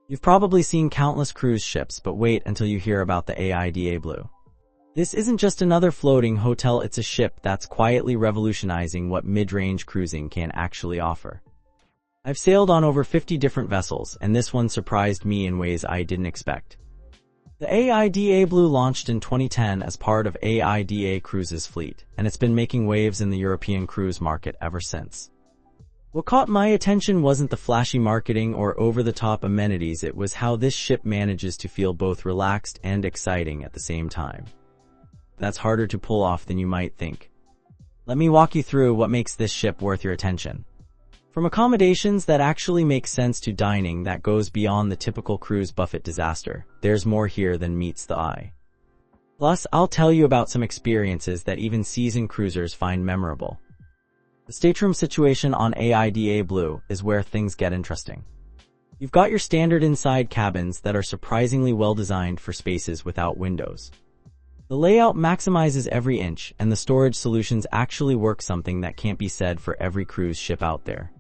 You've probably seen countless cruise ships, but wait until you hear about the AIDAblu. This isn't just another floating hotel, it's a ship that's quietly revolutionizing what mid-range cruising can actually offer. I've sailed on over 50 different vessels, and this one surprised me in ways I didn't expect. The AIDAblu launched in 2010 as part of AIDA Cruises' fleet, and it's been making waves in the European cruise market ever since. What caught my attention wasn't the flashy marketing or over-the-top amenities, it was how this ship manages to feel both relaxed and exciting at the same time. That's harder to pull off than you might think. Let me walk you through what makes this ship worth your attention. From accommodations that actually make sense to dining that goes beyond the typical cruise buffet disaster, there's more here than meets the eye. Plus, I'll tell you about some experiences that even seasoned cruisers find memorable. The stateroom situation on AIDAblu is where things get interesting. You've got your standard inside cabins that are surprisingly well designed for spaces without windows. The layout maximizes every inch, and the storage solutions actually work, something that can't be said for every cruise ship out there.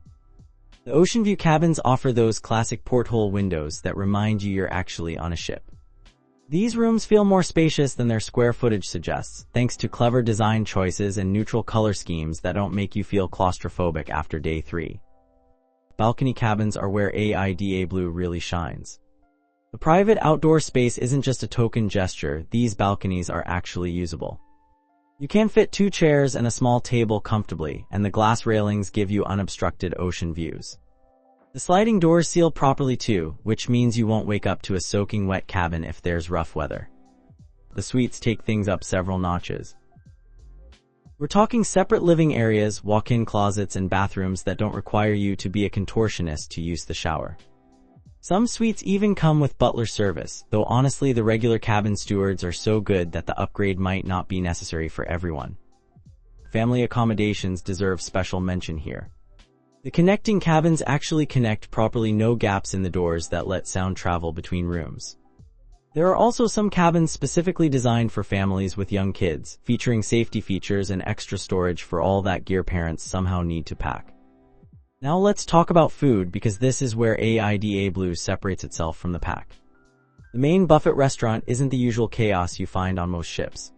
The ocean view cabins offer those classic porthole windows that remind you you're actually on a ship. These rooms feel more spacious than their square footage suggests, thanks to clever design choices and neutral color schemes that don't make you feel claustrophobic after day 3. Balcony cabins are where AIDAblu really shines. The private outdoor space isn't just a token gesture, these balconies are actually usable. You can fit 2 chairs and a small table comfortably, and the glass railings give you unobstructed ocean views. The sliding doors seal properly too, which means you won't wake up to a soaking wet cabin if there's rough weather. The suites take things up several notches. We're talking separate living areas, walk-in closets, and bathrooms that don't require you to be a contortionist to use the shower. Some suites even come with butler service, though honestly the regular cabin stewards are so good that the upgrade might not be necessary for everyone. Family accommodations deserve special mention here. The connecting cabins actually connect properly, no gaps in the doors that let sound travel between rooms. There are also some cabins specifically designed for families with young kids, featuring safety features and extra storage for all that gear parents somehow need to pack. Now let's talk about food, because this is where AIDAblu separates itself from the pack. The main buffet restaurant isn't the usual chaos you find on most ships.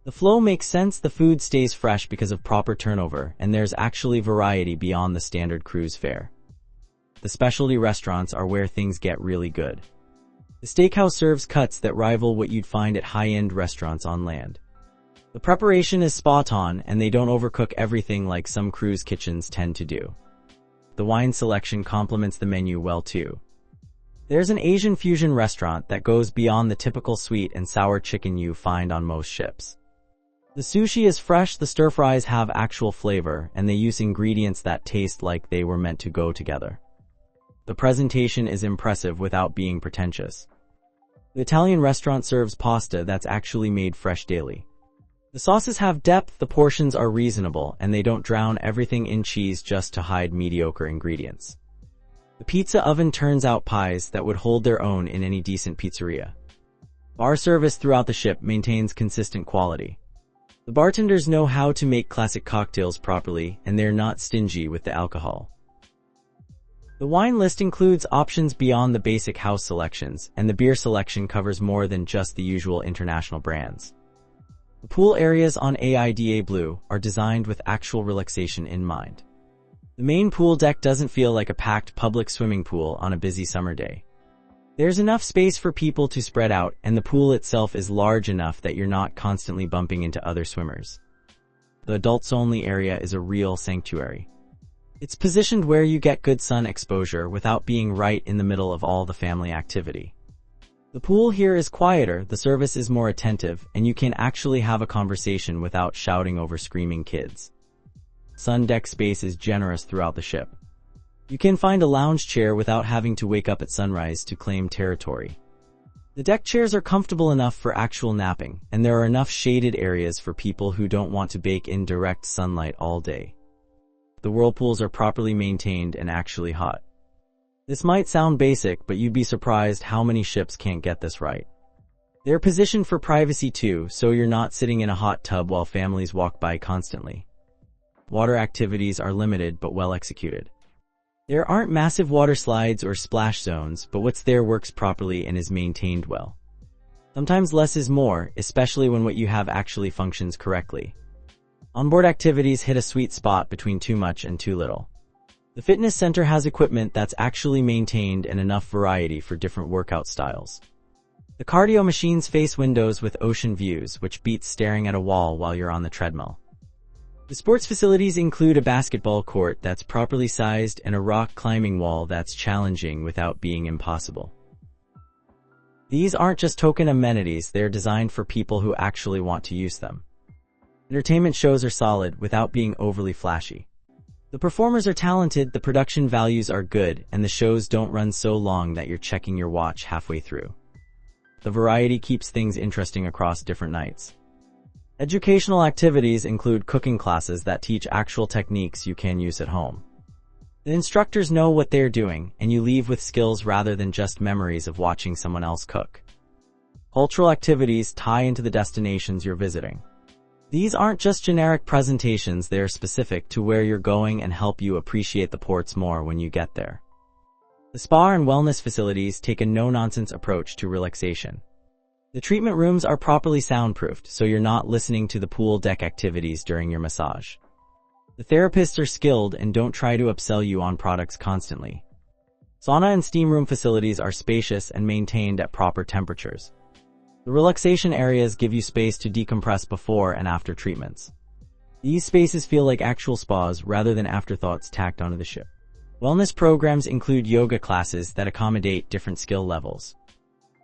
The flow makes sense, the food stays fresh because of proper turnover, and there's actually variety beyond the standard cruise fare. The specialty restaurants are where things get really good. The steakhouse serves cuts that rival what you'd find at high-end restaurants on land. The preparation is spot on, and they don't overcook everything like some cruise kitchens tend to do. The wine selection complements the menu well too. There's an Asian fusion restaurant that goes beyond the typical sweet and sour chicken you find on most ships. The sushi is fresh, the stir-fries have actual flavor, and they use ingredients that taste like they were meant to go together. The presentation is impressive without being pretentious. The Italian restaurant serves pasta that's actually made fresh daily. The sauces have depth, the portions are reasonable, and they don't drown everything in cheese just to hide mediocre ingredients. The pizza oven turns out pies that would hold their own in any decent pizzeria. Bar service throughout the ship maintains consistent quality. The bartenders know how to make classic cocktails properly, and they're not stingy with the alcohol. The wine list includes options beyond the basic house selections, and the beer selection covers more than just the usual international brands. The pool areas on AIDAblu are designed with actual relaxation in mind. The main pool deck doesn't feel like a packed public swimming pool on a busy summer day. There's enough space for people to spread out, and the pool itself is large enough that you're not constantly bumping into other swimmers. The adults-only area is a real sanctuary. It's positioned where you get good sun exposure without being right in the middle of all the family activity. The pool here is quieter, the service is more attentive, and you can actually have a conversation without shouting over screaming kids. Sun deck space is generous throughout the ship. You can find a lounge chair without having to wake up at sunrise to claim territory. The deck chairs are comfortable enough for actual napping, and there are enough shaded areas for people who don't want to bake in direct sunlight all day. The whirlpools are properly maintained and actually hot. This might sound basic, but you'd be surprised how many ships can't get this right. They're positioned for privacy too, so you're not sitting in a hot tub while families walk by constantly. Water activities are limited but well executed. There aren't massive water slides or splash zones, but what's there works properly and is maintained well. Sometimes less is more, especially when what you have actually functions correctly. Onboard activities hit a sweet spot between too much and too little. The fitness center has equipment that's actually maintained and enough variety for different workout styles. The cardio machines face windows with ocean views, which beats staring at a wall while you're on the treadmill. The sports facilities include a basketball court that's properly sized and a rock climbing wall that's challenging without being impossible. These aren't just token amenities, they're designed for people who actually want to use them. Entertainment shows are solid without being overly flashy. The performers are talented, the production values are good, and the shows don't run so long that you're checking your watch halfway through. The variety keeps things interesting across different nights. Educational activities include cooking classes that teach actual techniques you can use at home. The instructors know what they're doing, and you leave with skills rather than just memories of watching someone else cook. Cultural activities tie into the destinations you're visiting. These aren't just generic presentations, they're specific to where you're going and help you appreciate the ports more when you get there. The spa and wellness facilities take a no-nonsense approach to relaxation. The treatment rooms are properly soundproofed, so you're not listening to the pool deck activities during your massage. The therapists are skilled and don't try to upsell you on products constantly. Sauna and steam room facilities are spacious and maintained at proper temperatures. The relaxation areas give you space to decompress before and after treatments. These spaces feel like actual spas rather than afterthoughts tacked onto the ship. Wellness programs include yoga classes that accommodate different skill levels.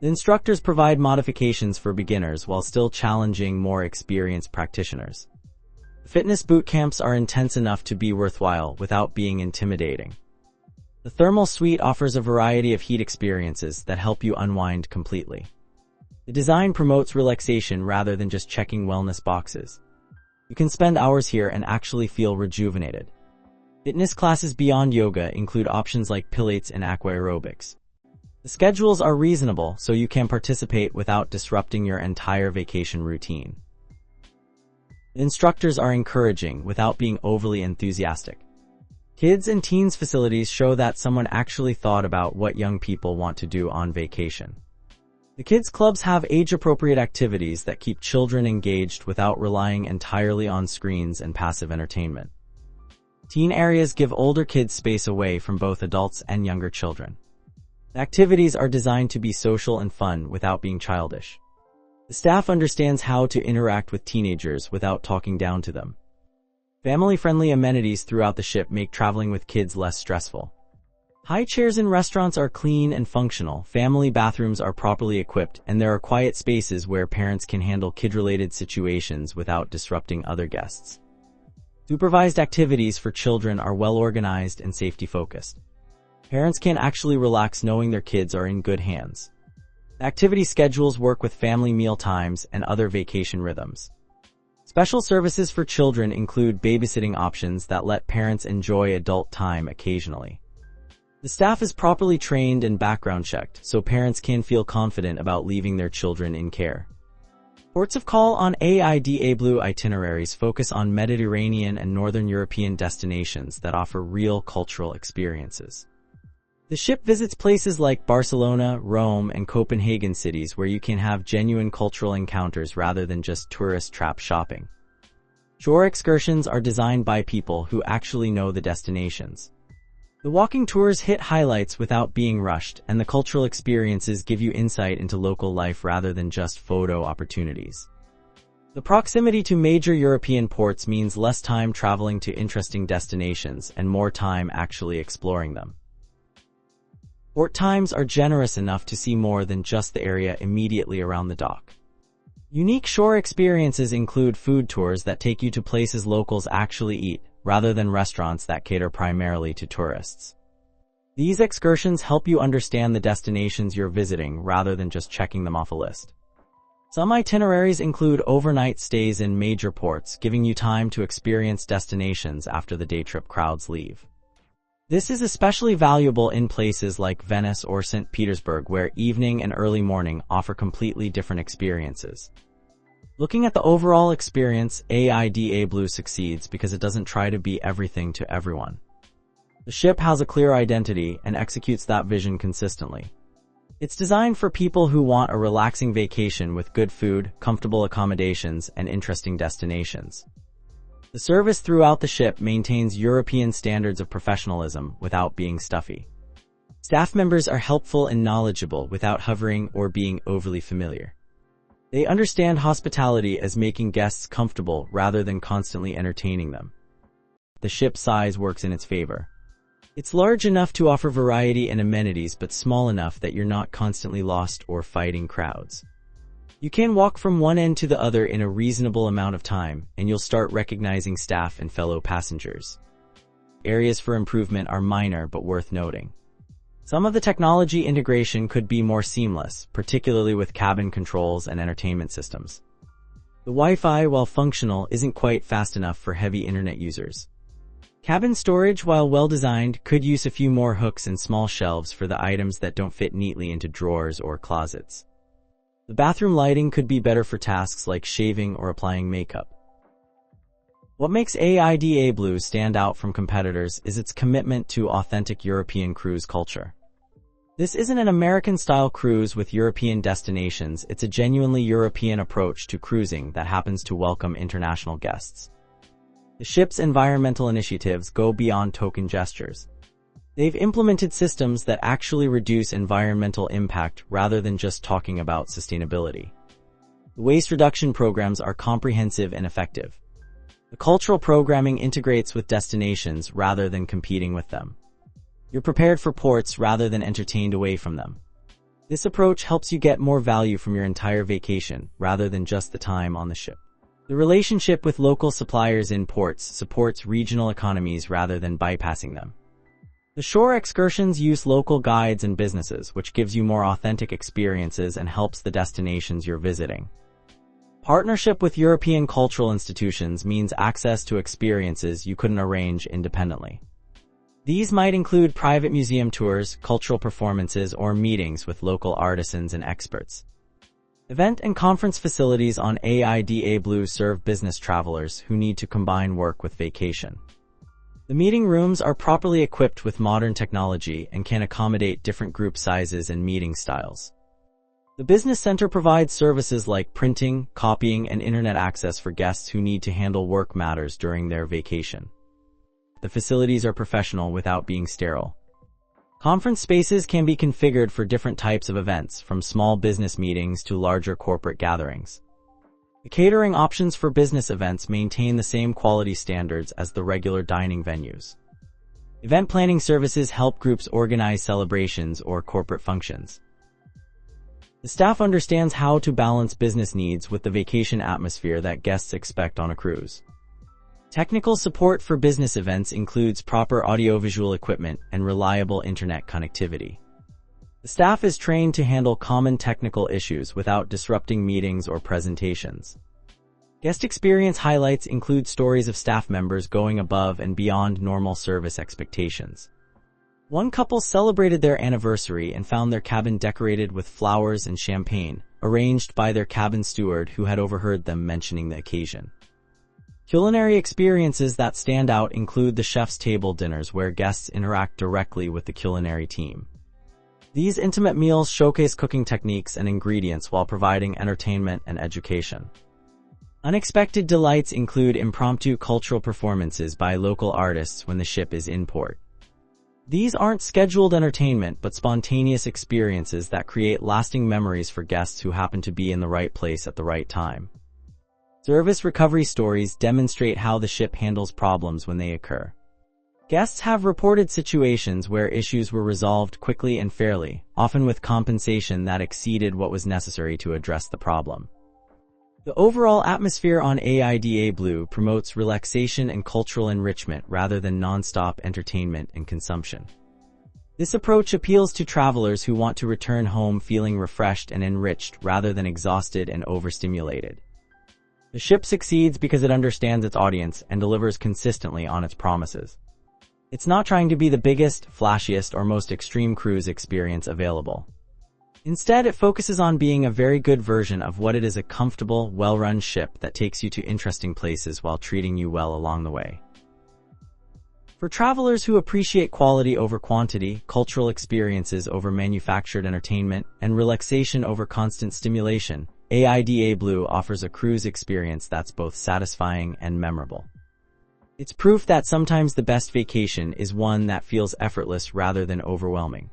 The instructors provide modifications for beginners while still challenging more experienced practitioners. Fitness boot camps are intense enough to be worthwhile without being intimidating. The thermal suite offers a variety of heat experiences that help you unwind completely. The design promotes relaxation rather than just checking wellness boxes. You can spend hours here and actually feel rejuvenated. Fitness classes beyond yoga include options like Pilates and aqua aerobics. The schedules are reasonable, so you can participate without disrupting your entire vacation routine. The instructors are encouraging without being overly enthusiastic. Kids and teens facilities show that someone actually thought about what young people want to do on vacation. The kids' clubs have age-appropriate activities that keep children engaged without relying entirely on screens and passive entertainment. Teen areas give older kids space away from both adults and younger children. The activities are designed to be social and fun without being childish. The staff understands how to interact with teenagers without talking down to them. Family-friendly amenities throughout the ship make traveling with kids less stressful. High chairs in restaurants are clean and functional, family bathrooms are properly equipped, and there are quiet spaces where parents can handle kid-related situations without disrupting other guests. Supervised activities for children are well-organized and safety-focused. Parents can actually relax knowing their kids are in good hands. The activity schedules work with family meal times and other vacation rhythms. Special services for children include babysitting options that let parents enjoy adult time occasionally. The staff is properly trained and background checked, so parents can feel confident about leaving their children in care. Ports of call on AIDAblu itineraries focus on Mediterranean and Northern European destinations that offer real cultural experiences. The ship visits places like Barcelona, Rome, and Copenhagen, cities where you can have genuine cultural encounters rather than just tourist trap shopping. Shore excursions are designed by people who actually know the destinations. The walking tours hit highlights without being rushed, and the cultural experiences give you insight into local life rather than just photo opportunities. The proximity to major European ports means less time traveling to interesting destinations and more time actually exploring them. Port times are generous enough to see more than just the area immediately around the dock. Unique shore experiences include food tours that take you to places locals actually eat, rather than restaurants that cater primarily to tourists. These excursions help you understand the destinations you're visiting rather than just checking them off a list. Some itineraries include overnight stays in major ports, giving you time to experience destinations after the day trip crowds leave. This is especially valuable in places like Venice or St. Petersburg, where evening and early morning offer completely different experiences. Looking at the overall experience, AIDAblu succeeds because it doesn't try to be everything to everyone. The ship has a clear identity and executes that vision consistently. It's designed for people who want a relaxing vacation with good food, comfortable accommodations, and interesting destinations. The service throughout the ship maintains European standards of professionalism without being stuffy. Staff members are helpful and knowledgeable without hovering or being overly familiar. They understand hospitality as making guests comfortable rather than constantly entertaining them. The ship's size works in its favor. It's large enough to offer variety and amenities, but small enough that you're not constantly lost or fighting crowds. You can walk from one end to the other in a reasonable amount of time, and you'll start recognizing staff and fellow passengers. Areas for improvement are minor but worth noting. Some of the technology integration could be more seamless, particularly with cabin controls and entertainment systems. The Wi-Fi, while functional, isn't quite fast enough for heavy internet users. Cabin storage, while well-designed, could use a few more hooks and small shelves for the items that don't fit neatly into drawers or closets. The bathroom lighting could be better for tasks like shaving or applying makeup. What makes AIDaBlu stand out from competitors is its commitment to authentic European cruise culture. This isn't an American-style cruise with European destinations, it's a genuinely European approach to cruising that happens to welcome international guests. The ship's environmental initiatives go beyond token gestures. They've implemented systems that actually reduce environmental impact rather than just talking about sustainability. The waste reduction programs are comprehensive and effective. The cultural programming integrates with destinations rather than competing with them. You're prepared for ports rather than entertained away from them. This approach helps you get more value from your entire vacation rather than just the time on the ship. The relationship with local suppliers in ports supports regional economies rather than bypassing them. The shore excursions use local guides and businesses, which gives you more authentic experiences and helps the destinations you're visiting. Partnership with European cultural institutions means access to experiences you couldn't arrange independently. These might include private museum tours, cultural performances, or meetings with local artisans and experts. Event and conference facilities on AIDaBlu serve business travelers who need to combine work with vacation. The meeting rooms are properly equipped with modern technology and can accommodate different group sizes and meeting styles. The business center provides services like printing, copying, and internet access for guests who need to handle work matters during their vacation. The facilities are professional without being sterile. Conference spaces can be configured for different types of events, from small business meetings to larger corporate gatherings. The catering options for business events maintain the same quality standards as the regular dining venues. Event planning services help groups organize celebrations or corporate functions. The staff understands how to balance business needs with the vacation atmosphere that guests expect on a cruise. Technical support for business events includes proper audiovisual equipment and reliable internet connectivity. The staff is trained to handle common technical issues without disrupting meetings or presentations. Guest experience highlights include stories of staff members going above and beyond normal service expectations. One couple celebrated their anniversary and found their cabin decorated with flowers and champagne, arranged by their cabin steward who had overheard them mentioning the occasion. Culinary experiences that stand out include the chef's table dinners, where guests interact directly with the culinary team. These intimate meals showcase cooking techniques and ingredients while providing entertainment and education. Unexpected delights include impromptu cultural performances by local artists when the ship is in port. These aren't scheduled entertainment but spontaneous experiences that create lasting memories for guests who happen to be in the right place at the right time. Service recovery stories demonstrate how the ship handles problems when they occur. Guests have reported situations where issues were resolved quickly and fairly, often with compensation that exceeded what was necessary to address the problem. The overall atmosphere on AIDaBlu promotes relaxation and cultural enrichment rather than non-stop entertainment and consumption. This approach appeals to travelers who want to return home feeling refreshed and enriched rather than exhausted and overstimulated. The ship succeeds because it understands its audience and delivers consistently on its promises. It's not trying to be the biggest, flashiest, or most extreme cruise experience available. Instead, it focuses on being a very good version of what it is: a comfortable, well-run ship that takes you to interesting places while treating you well along the way. For travelers who appreciate quality over quantity, cultural experiences over manufactured entertainment, and relaxation over constant stimulation, AIDAblu offers a cruise experience that's both satisfying and memorable. It's proof that sometimes the best vacation is one that feels effortless rather than overwhelming.